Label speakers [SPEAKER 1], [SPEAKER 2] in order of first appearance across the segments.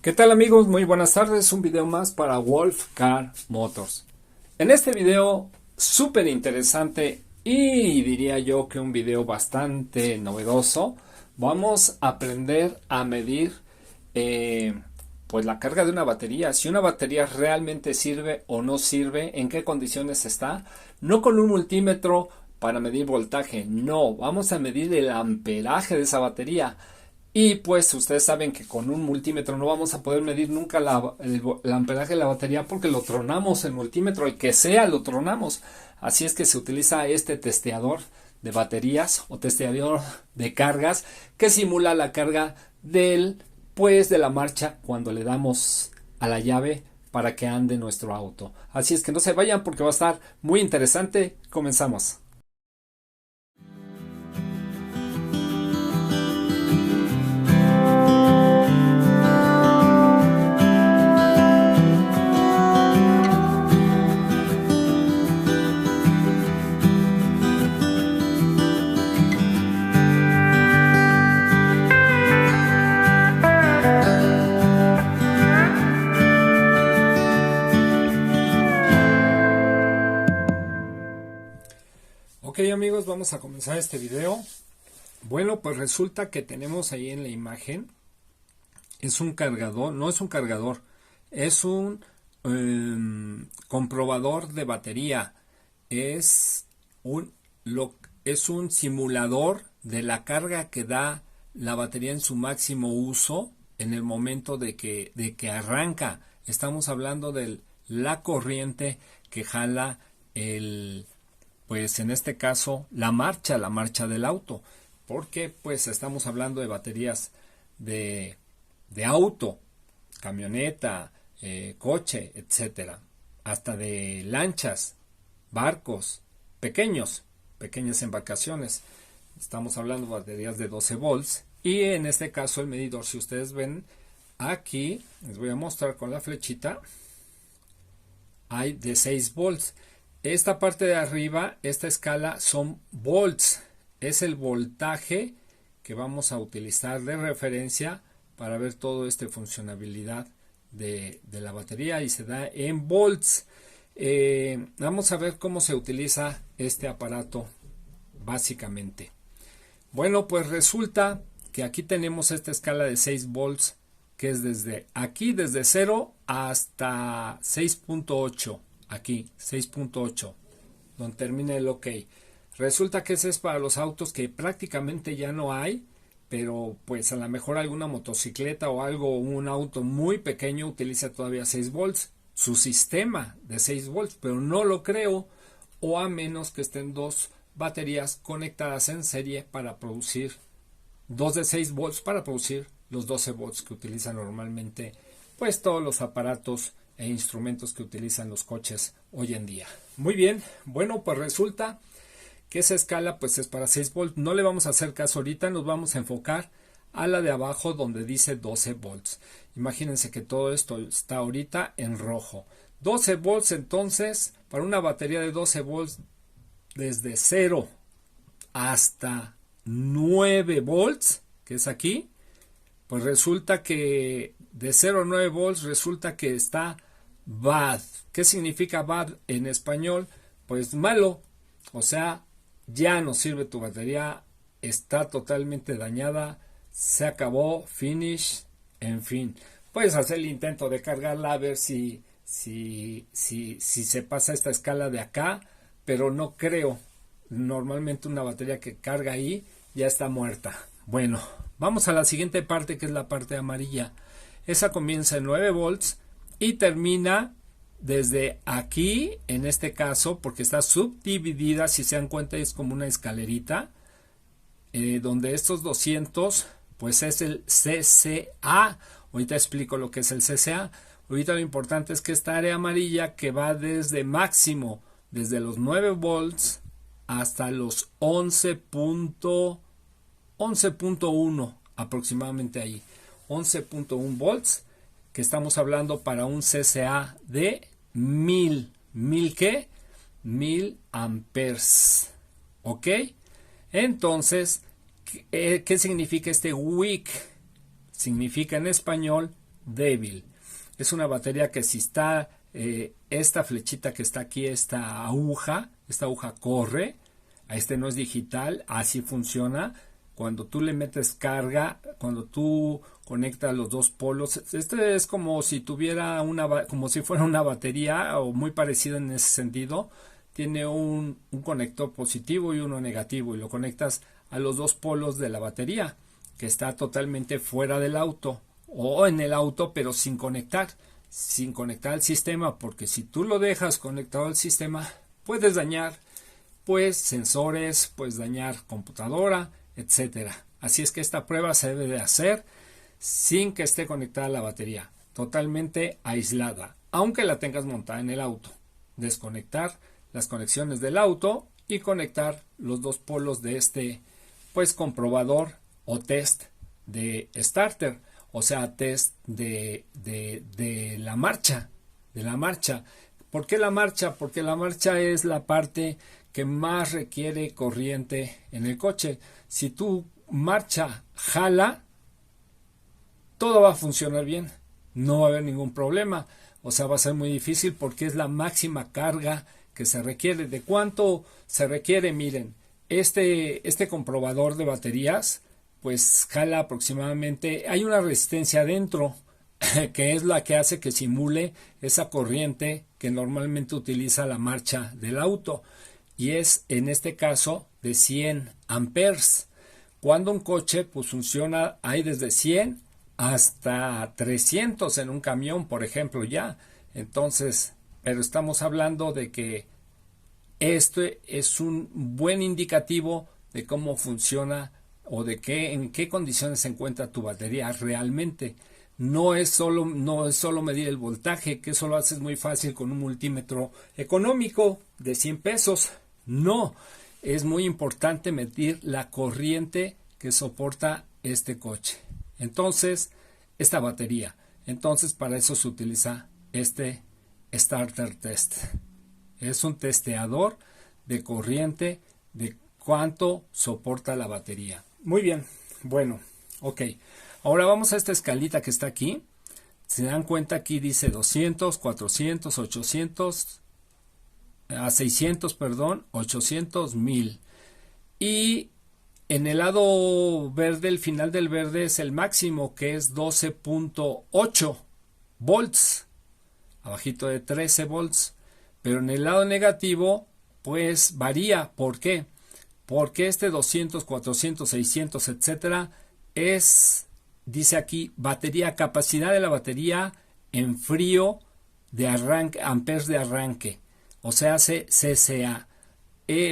[SPEAKER 1] ¿Qué tal amigos? Muy buenas tardes, un video más para Wolf Car Motors. En este video súper interesante y diría yo que un video bastante novedoso, vamos a aprender a medir pues la carga de una batería, si una batería realmente sirve o no sirve, en qué condiciones está, no con un multímetro para medir voltaje, no, vamos a medir el amperaje de esa batería. Y pues ustedes saben que con un multímetro no vamos a poder medir nunca el amperaje de la batería porque lo tronamos el multímetro, el que sea lo tronamos. Así es que se utiliza este testeador de baterías o testeador de cargas que simula la carga de la marcha cuando le damos a la llave para que ande nuestro auto. Así es que no se vayan porque va a estar muy interesante. Comenzamos. Ok amigos, vamos a comenzar este video. Bueno, pues resulta que tenemos ahí en la imagen, es un cargador, no es un cargador, es un comprobador de batería, es un simulador de la carga que da la batería en su máximo uso en el momento de que arranca. Estamos hablando de la corriente que jala pues en este caso la marcha del auto, porque pues estamos hablando de baterías de auto, camioneta, coche, etcétera, hasta de lanchas, barcos, pequeñas embarcaciones. Estamos hablando de baterías de 12 volts y en este caso el medidor, si ustedes ven aquí, les voy a mostrar con la flechita, hay de 6 volts. Esta parte de arriba, esta escala son volts, es el voltaje que vamos a utilizar de referencia para ver toda esta funcionalidad de la batería y se da en volts. Vamos a ver cómo se utiliza este aparato básicamente. Bueno, pues resulta que aquí tenemos esta escala de 6 volts que es desde aquí, desde 0 hasta 6.8. Aquí 6.8 donde termina el OK. Resulta que ese es para los autos que prácticamente ya no hay, pero pues a lo mejor alguna motocicleta o algo, un auto muy pequeño utiliza todavía 6 volts, su sistema de 6 volts, pero no lo creo, o a menos que estén dos baterías conectadas en serie para producir dos de 6 volts para producir los 12 volts que utilizan normalmente pues todos los aparatos e instrumentos que utilizan los coches hoy en día. Muy bien, bueno, pues resulta que esa escala pues es para 6 volts. No le vamos a hacer caso ahorita, nos vamos a enfocar a la de abajo donde dice 12 volts. Imagínense que todo esto está ahorita en rojo. 12 volts entonces, para una batería de 12 volts desde 0 hasta 9 volts, que es aquí, pues resulta que de 0 a 9 volts resulta que está bad. ¿Qué significa bad en español? Pues malo, o sea, ya no sirve tu batería, está totalmente dañada, se acabó, finish, en fin. Puedes hacer el intento de cargarla a ver si se pasa esta escala de acá, pero no creo. Normalmente una batería que carga ahí ya está muerta. Bueno, vamos a la siguiente parte, que es la parte amarilla. Esa comienza en 9 volts y termina desde aquí, en este caso, porque está subdividida, si se dan cuenta es como una escalerita, donde estos 200 pues es el CCA. Ahorita explico lo que es el CCA. Ahorita lo importante es que esta área amarilla que va desde máximo, desde los 9 volts hasta los 11.1 aproximadamente ahí, 11.1 volts, que estamos hablando para un CCA de 1000 ¿qué? 1000 amperes, ¿ok? Entonces, ¿qué significa este weak? Significa en español débil. Es una batería que si está esta flechita que está aquí, esta aguja corre. No es digital, así funciona. Cuando tú le metes carga, cuando tú conectas los dos polos, este es como si tuviera como si fuera una batería o muy parecido en ese sentido. Tiene un conector positivo y uno negativo y lo conectas a los dos polos de la batería, que está totalmente fuera del auto o en el auto, pero sin conectar al sistema, porque si tú lo dejas conectado al sistema, puedes dañar pues sensores, puedes dañar computadora, etcétera. Así es que esta prueba se debe de hacer sin que esté conectada la batería, totalmente aislada, aunque la tengas montada en el auto. Desconectar las conexiones del auto y conectar los dos polos de pues comprobador o test de starter, o sea, test de la marcha, ¿Por qué la marcha? Porque la marcha es la parte que más requiere corriente en el coche. Si tu marcha jala, todo va a funcionar bien, no va a haber ningún problema. O sea, va a ser muy difícil porque es la máxima carga que se requiere. ¿De cuánto se requiere? Miren, este comprobador de baterías pues jala aproximadamente, hay una resistencia adentro que es la que hace que simule esa corriente que normalmente utiliza la marcha del auto, y es en este caso de 100 amperes. Cuando un coche pues funciona, hay desde 100 hasta 300 en un camión, por ejemplo, ya. Entonces, pero estamos hablando de que este es un buen indicativo de cómo funciona o de en qué condiciones se encuentra tu batería realmente. No es solo medir el voltaje, que eso lo haces muy fácil con un multímetro económico de 100 pesos. No, es muy importante medir la corriente que soporta este coche. Entonces, esta batería. Entonces, para eso se utiliza este starter test. Es un testeador de corriente de cuánto soporta la batería. Muy bien, bueno, ok. Ahora vamos a esta escalita que está aquí. Se dan cuenta, aquí dice 200, 400, 800, a 600, perdón, 800, 1000. Y en el lado verde, el final del verde es el máximo, que es 12.8 volts, abajito de 13 volts. Pero en el lado negativo, pues varía. ¿Por qué? Porque 200, 400, 600, etcétera, dice aquí, capacidad de la batería en frío de arranque, amperes de arranque, o sea, CCA,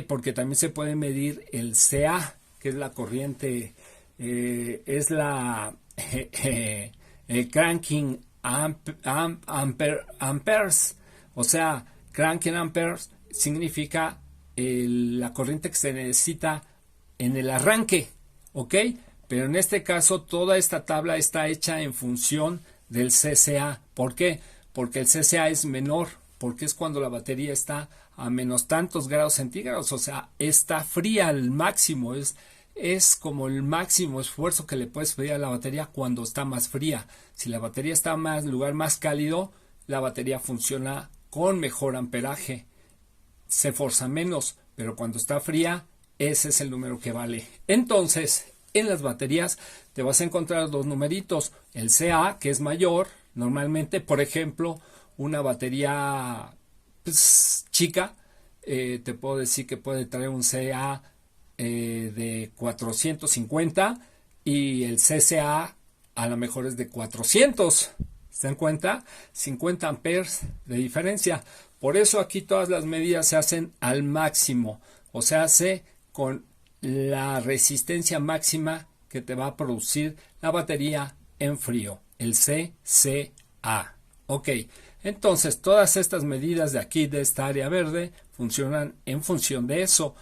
[SPEAKER 1] porque también se puede medir el CA, que es la corriente, es la cranking amperes, o sea, cranking amperes significa la corriente que se necesita en el arranque, ¿ok? Pero en este caso toda esta tabla está hecha en función del CCA. ¿Por qué? Porque el CCA es menor, porque es cuando la batería está a menos tantos grados centígrados, o sea, está fría al máximo, es como el máximo esfuerzo que le puedes pedir a la batería cuando está más fría. Si la batería está en lugar más cálido, la batería funciona con mejor amperaje, se forza menos, pero cuando está fría, ese es el número que vale. Entonces, en las baterías te vas a encontrar dos numeritos, el CA, que es mayor, normalmente, por ejemplo, una batería chica, te puedo decir que puede traer un CA de 450 y el CCA a lo mejor es de 400, ¿se dan cuenta? 50 amperes de diferencia. Por eso aquí todas las medidas se hacen al máximo, o se hace con la resistencia máxima que te va a producir la batería en frío, el CCA. Ok, entonces todas estas medidas de aquí, de esta área verde, funcionan en función de eso.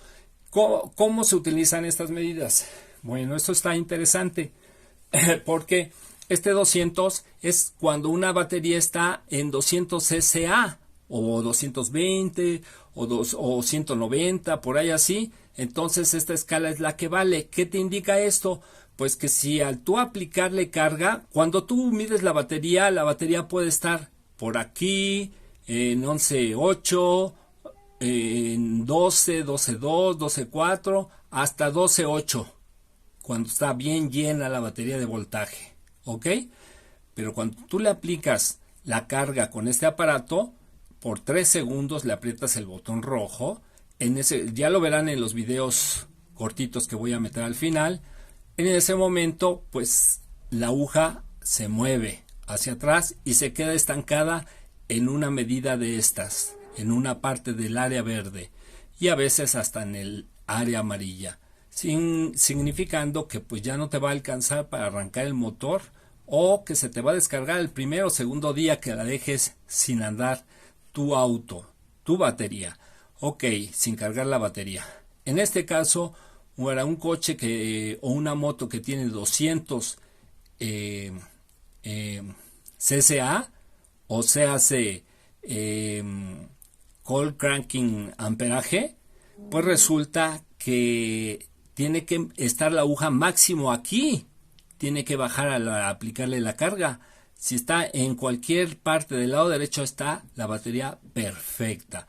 [SPEAKER 1] ¿Cómo se utilizan estas medidas? Bueno, esto está interesante porque 200 es cuando una batería está en 200 CCA o 220 o 190, por ahí así, entonces esta escala es la que vale. ¿Qué te indica esto? Pues que si al tú aplicarle carga, cuando tú mides la batería puede estar por aquí, en 11.8, en 12, 12.2, 12.4, hasta 12.8, cuando está bien llena la batería de voltaje, ¿ok? Pero cuando tú le aplicas la carga con este aparato, por 3 segundos le aprietas el botón rojo, ya lo verán en los videos cortitos que voy a meter al final. En ese momento, pues la aguja se mueve hacia atrás y se queda estancada en una medida de estas, en una parte del área verde y a veces hasta en el área amarilla, significando que pues ya no te va a alcanzar para arrancar el motor, o que se te va a descargar el primer o segundo día que la dejes sin andar tu auto, tu batería, ok, sin cargar la batería. En este caso, para un coche o una moto que tiene 200 cca, o sea, cold cranking amperaje, pues resulta que tiene que estar la aguja máximo aquí, tiene que bajar a aplicarle la carga. Si está en cualquier parte del lado derecho, está la batería perfecta.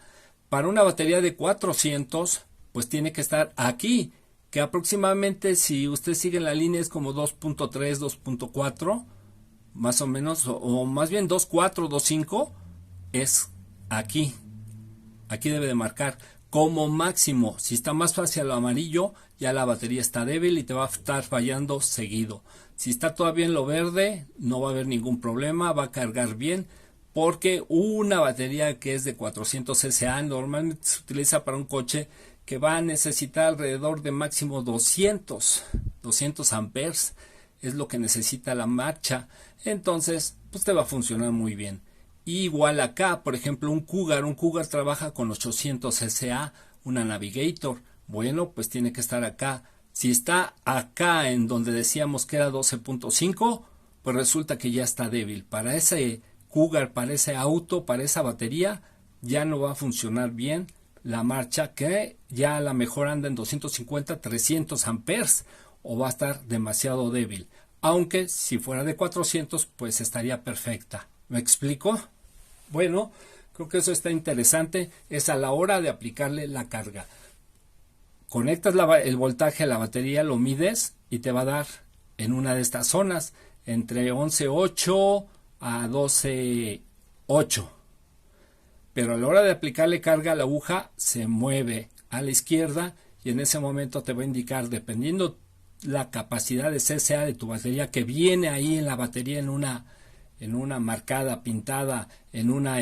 [SPEAKER 1] Para una batería de 400, pues tiene que estar aquí, que aproximadamente, si usted sigue la línea, es como 2.3, 2.4, más o menos, o más bien 2.4, 2.5, es aquí. Aquí debe de marcar como máximo. Si está más hacia lo amarillo, ya la batería está débil y te va a estar fallando seguido. Si está todavía en lo verde, no va a haber ningún problema, va a cargar bien, porque una batería que es de 400 cca normalmente se utiliza para un coche que va a necesitar alrededor de máximo 200 amperes, es lo que necesita la marcha. Entonces, pues te va a funcionar muy bien. Igual acá, por ejemplo, un Cougar trabaja con 800 cca, una Navigator, bueno, pues tiene que estar acá. Si está acá en donde decíamos que era 12.5, pues resulta que ya está débil. Para ese Cougar, para ese auto, para esa batería, ya no va a funcionar bien la marcha, que ya a lo mejor anda en 250, 300 amperes, o va a estar demasiado débil. Aunque si fuera de 400, pues estaría perfecta. ¿Me explico? Bueno, creo que eso está interesante. Es a la hora de aplicarle la carga. Conectas el voltaje a la batería, lo mides y te va a dar en una de estas zonas entre 11.8 a 12.8. Pero a la hora de aplicarle carga, la aguja se mueve a la izquierda y en ese momento te va a indicar, dependiendo la capacidad de cca de tu batería, que viene ahí en la batería en una marcada, pintada, en una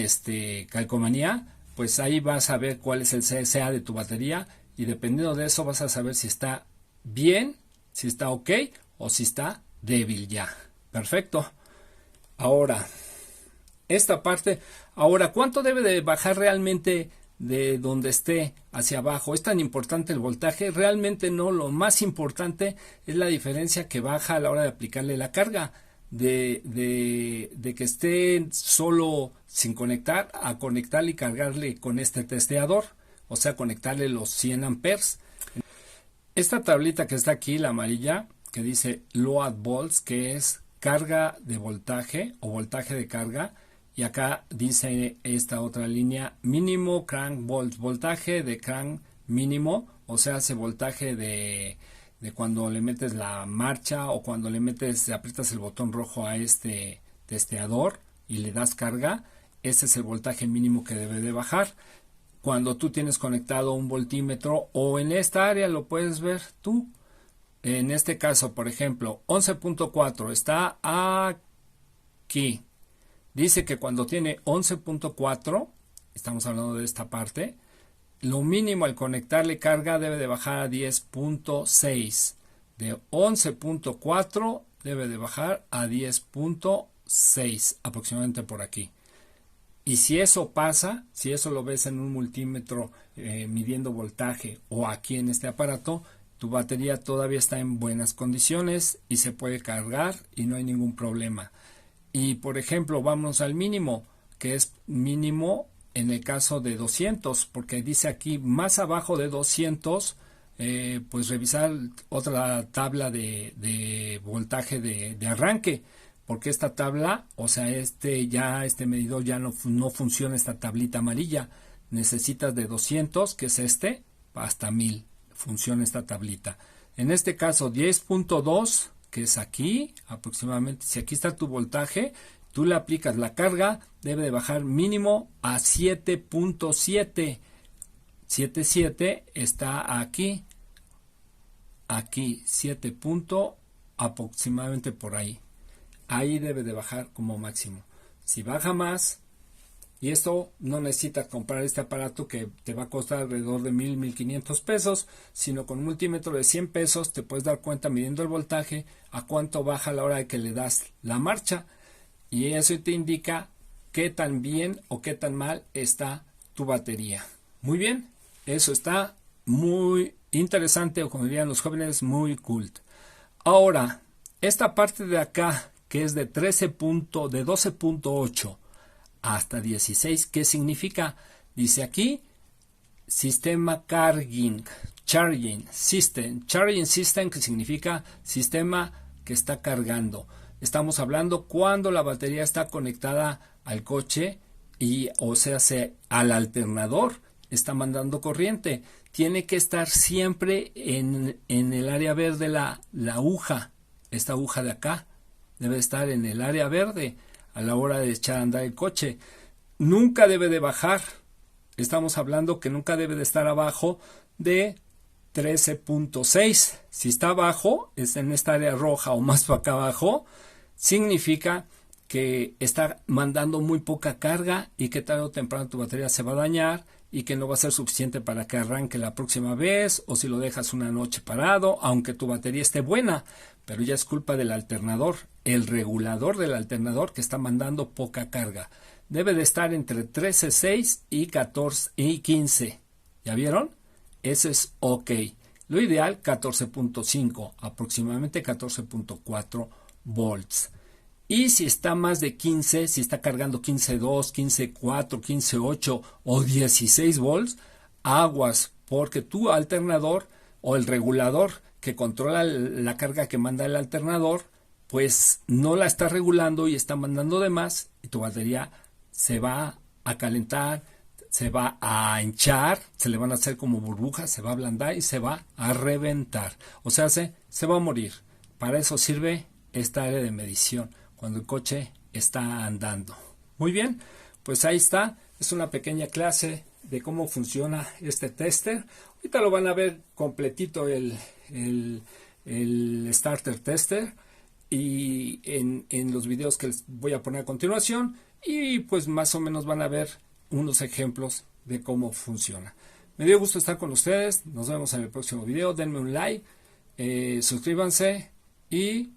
[SPEAKER 1] calcomanía, pues ahí vas a ver cuál es el cca de tu batería, y dependiendo de eso vas a saber si está bien, si está ok o si está débil ya. Perfecto. Ahora, esta parte, ¿cuánto debe de bajar realmente de donde esté hacia abajo? ¿Es tan importante el voltaje? Realmente no, lo más importante es la diferencia que baja a la hora de aplicarle la carga. De que esté solo sin conectar, a conectarle y cargarle con este testeador, o sea, conectarle los 100 amperes. Esta tablita que está aquí, la amarilla, que dice load volts, que es carga de voltaje o voltaje de carga, y acá dice esta otra línea, mínimo crank volts, voltaje de crank mínimo, o sea, hace voltaje de cuando le metes la marcha, o cuando aprietas el botón rojo a este testeador y le das carga. Ese es el voltaje mínimo que debe de bajar. Cuando tú tienes conectado un voltímetro, o en esta área lo puedes ver tú, en este caso, por ejemplo, 11.4 está aquí. Dice que cuando tiene 11.4, estamos hablando de esta parte, lo mínimo al conectarle carga debe de bajar a 10.6. De 11.4 debe de bajar a 10.6, aproximadamente por aquí. Y si eso pasa, si eso lo ves en un multímetro midiendo voltaje, o aquí en este aparato, tu batería todavía está en buenas condiciones y se puede cargar y no hay ningún problema. Y por ejemplo, vamos al mínimo, que es mínimo en el caso de 200, porque dice aquí más abajo de 200, pues revisar otra tabla de voltaje de arranque, porque esta tabla, o sea, este medidor ya no funciona, esta tablita amarilla. Necesitas de 200, que es este, hasta 1000 funciona esta tablita. En este caso 10.2, que es aquí aproximadamente, si aquí está tu voltaje, tú le aplicas la carga, debe de bajar mínimo a 7.7. 7.7 está aquí, 7 aproximadamente por ahí. Ahí debe de bajar como máximo. Si baja más, y esto no necesitas comprar este aparato que te va a costar alrededor de 1,500 pesos, sino con un multímetro de 100 pesos te puedes dar cuenta midiendo el voltaje a cuánto baja a la hora de que le das la marcha. Y eso te indica qué tan bien o qué tan mal está tu batería. Muy bien, eso está muy interesante, o como dirían los jóvenes, muy cool. Ahora, esta parte de acá, que es de 12.8 hasta 16, ¿qué significa? Dice aquí, sistema charging system, que significa sistema que está cargando. Estamos hablando cuando la batería está conectada al coche y, o sea, al alternador, está mandando corriente. Tiene que estar siempre en el área verde la aguja. Esta aguja de acá debe estar en el área verde a la hora de echar a andar el coche. Nunca debe de bajar. Estamos hablando que nunca debe de estar abajo de 13.6. Si está abajo, es en esta área roja o más para acá abajo, significa que está mandando muy poca carga y que tarde o temprano tu batería se va a dañar y que no va a ser suficiente para que arranque la próxima vez, o si lo dejas una noche parado, aunque tu batería esté buena, pero ya es culpa del alternador, el regulador del alternador que está mandando poca carga. Debe de estar entre 13.6 y 14 y 15. ¿Ya vieron? Ese es ok. Lo ideal 14.5, aproximadamente 14.4 volts. Y si está más de 15, si está cargando 15.2, 15.4, 15.8 o 16 volts, aguas, porque tu alternador o el regulador que controla la carga que manda el alternador, pues no la está regulando y está mandando de más, y tu batería se va a calentar, se va a hinchar, se le van a hacer como burbujas, se va a ablandar y se va a reventar. O sea, se va a morir. Para eso sirve esta área de medición, cuando el coche está andando. Muy bien, pues ahí está. Es una pequeña clase de cómo funciona este tester. Ahorita lo van a ver completito el starter tester y en los videos que les voy a poner a continuación, y pues más o menos van a ver unos ejemplos de cómo funciona. Me dio gusto estar con ustedes. Nos vemos en el próximo video. Denme un like, suscríbanse y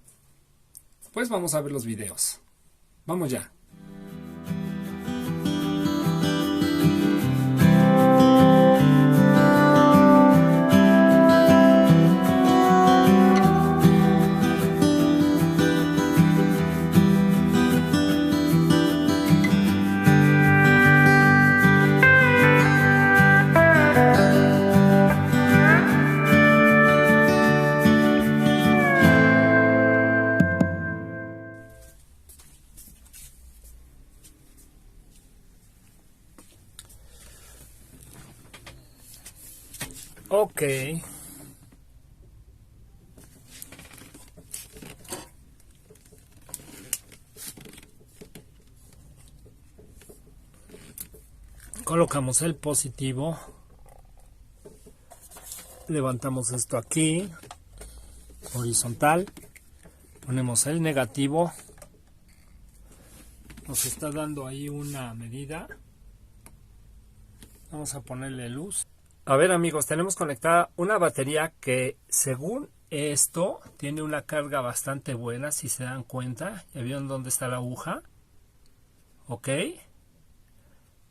[SPEAKER 1] pues vamos a ver los videos. Vamos ya. Ok. Colocamos el positivo. Levantamos esto aquí, horizontal. Ponemos el negativo. Nos está dando ahí una medida. Vamos a ponerle luz. A ver, amigos, tenemos conectada una batería que, según esto, tiene una carga bastante buena, si se dan cuenta. ¿Ya vieron dónde está la aguja? Ok.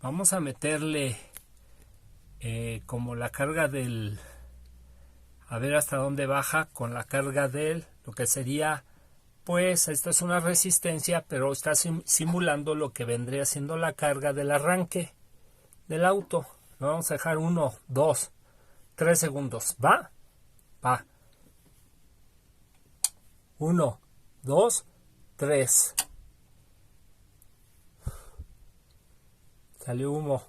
[SPEAKER 1] Vamos a meterle como la carga del... A ver hasta dónde baja con la carga del... Lo que sería, pues, esto es una resistencia, pero está simulando lo que vendría siendo la carga del arranque. del auto. Lo vamos a dejar 1, 2, 3 segundos. ¿Va? Va. 1, 2, 3. Salió humo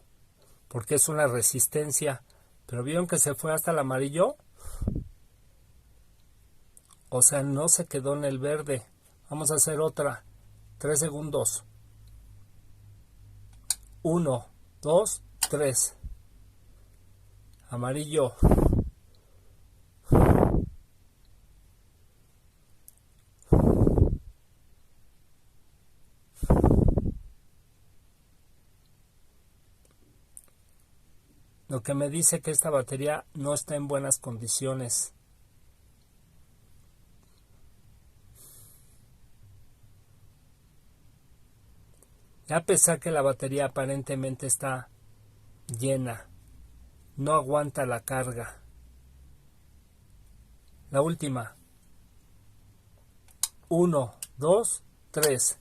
[SPEAKER 1] porque es una resistencia. Pero vieron que se fue hasta el amarillo. O sea, no se quedó en el verde. Vamos a hacer otra. 3 segundos. 1, 2, 3. Amarillo. Lo que me dice que esta batería no está en buenas condiciones. A pesar que la batería aparentemente está llena, no aguanta la carga. La última. 1, 2, 3.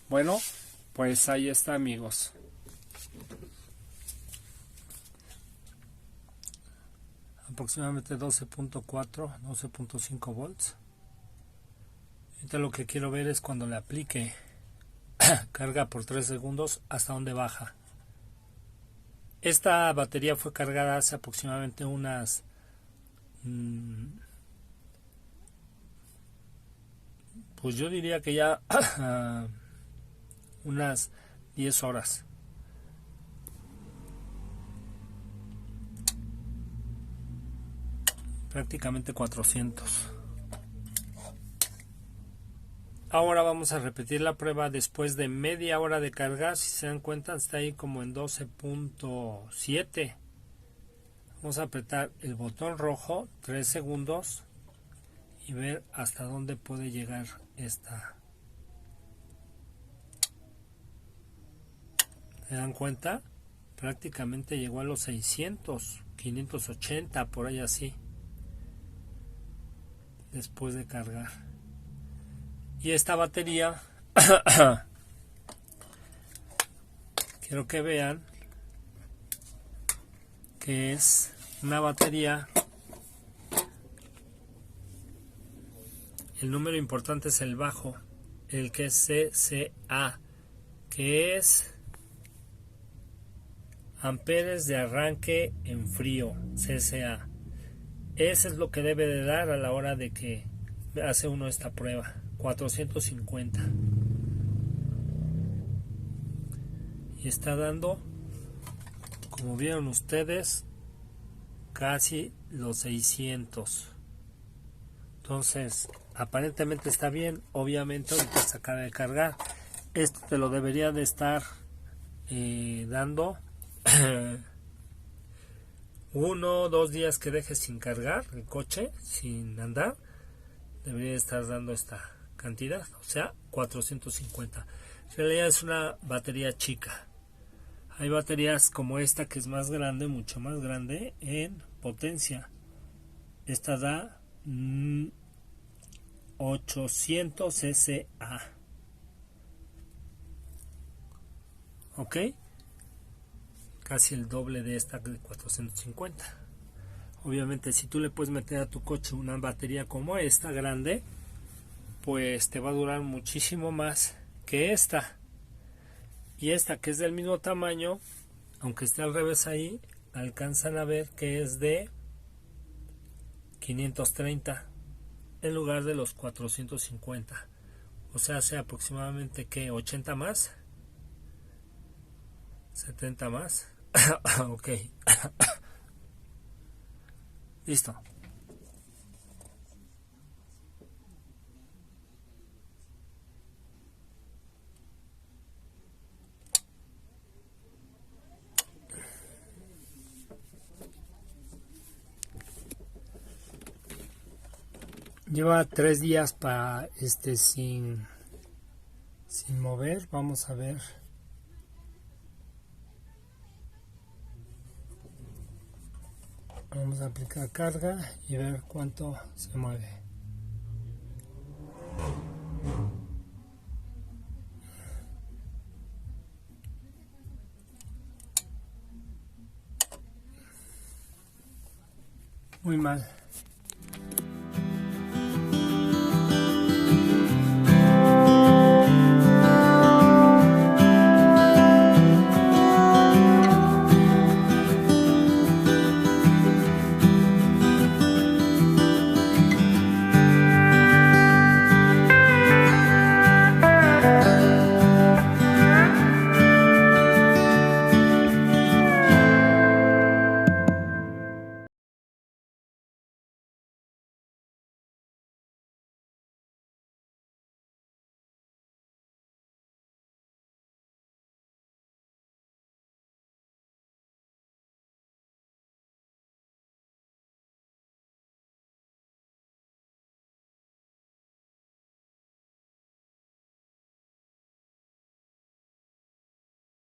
[SPEAKER 1] Bueno, pues ahí está, amigos. Aproximadamente 12.4, 12.5 volts. Ahorita lo que quiero ver es cuando le aplique carga por 3 segundos hasta dónde baja. Esta batería fue cargada hace aproximadamente unas pues yo diría que ya unas 10 horas. Prácticamente 400. Ahora vamos a repetir la prueba después de media hora de carga. Si se dan cuenta, está ahí como en 12.7. Vamos a apretar el botón rojo 3 segundos y ver hasta dónde puede llegar esta. ¿Se dan cuenta? Prácticamente llegó a los 600, 580, por ahí así. Después de cargar. Y esta batería quiero que vean que es una batería. El número importante es el bajo, el que es CCA, que es amperes de arranque en frío, CCA. Ese es lo que debe de dar a la hora de que hace uno esta prueba. 450. Y está dando, como vieron ustedes, casi los 600. Entonces, aparentemente está bien. Obviamente ahorita se acaba de cargar. Esto te lo debería de estar dando 1 o 2 días que dejes sin cargar el coche, sin andar. Debería estar dando esta cantidad, o sea, 450. En realidad es una batería chica. Hay baterías como esta que es más grande, mucho más grande en potencia. Esta da 800 CCA. ¿Ok? Casi el doble de esta de 450. Obviamente si tú le puedes meter a tu coche una batería como esta grande, pues te va a durar muchísimo más que esta. Y esta que es del mismo tamaño, aunque esté al revés ahí, alcanzan a ver que es de 530 en lugar de los 450. O sea, hace aproximadamente que 80 más, 70 más. Ok. Listo. Lleva 3 días para sin mover. Vamos a ver. Vamos a aplicar carga y ver cuánto se mueve. Muy mal.